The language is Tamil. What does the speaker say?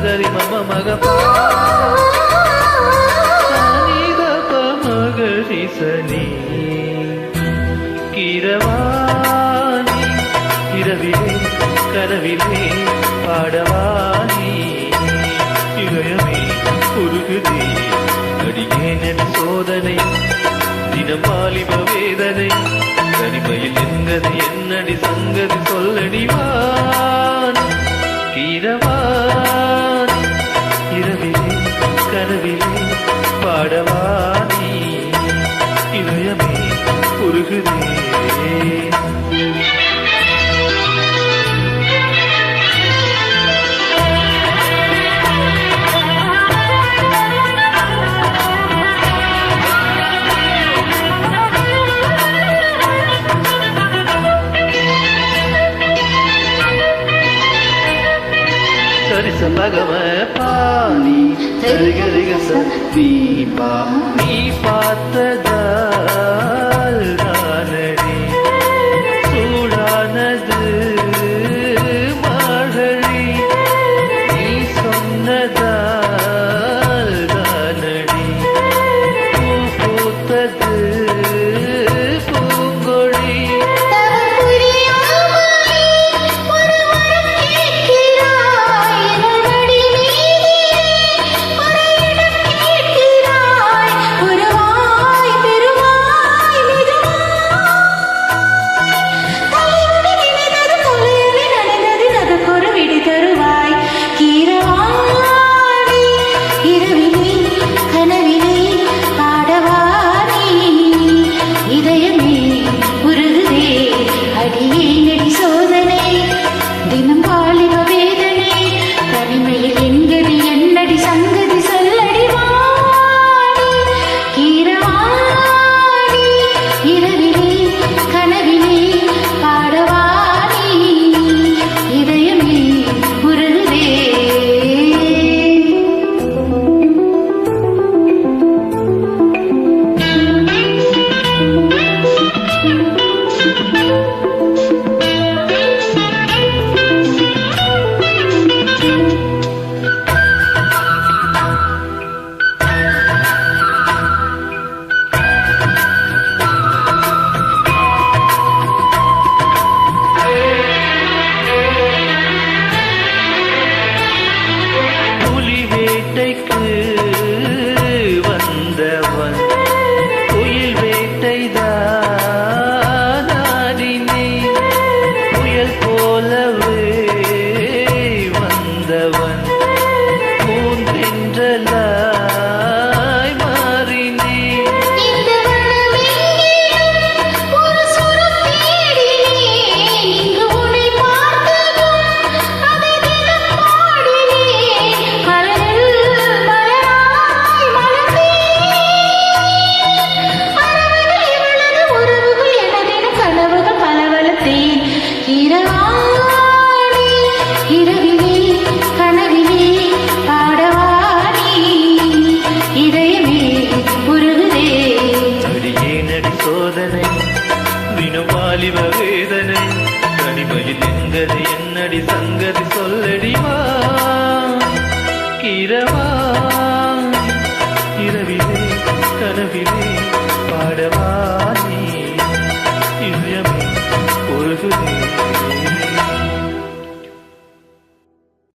சரி மம மகபா சனிதப மகரி சனி கீரவாணி இரவிலே கனவிலே பாடவாணி இதயமே உருகுதே அடியேன் சோதனை தினம் வாலிப வேதனை தனிமையில் எங்கது என்னடி சங்கதி சொல்லடிவான் கீரவான் இரவிலே கனவிலே பாடவானி இதயமே உருகுதே சரிச பகவ பாணி சரிகரிகச தீபா நீ பார்த்ததால் தானடி சூடானது மார்கழி நீ சொன்னதால் தானடி பூ பூத்தது பூங்கொழி வந்தவன் குயில் வேட்டைதானே புயல் போலவே வந்தவன் பூந்தென்றலாய் மாறினே சோதனை தினம் வாலிப வேதனை தனிமையில் எங்கது என்னடி சங்கதி சொல்லடிவா கிரவா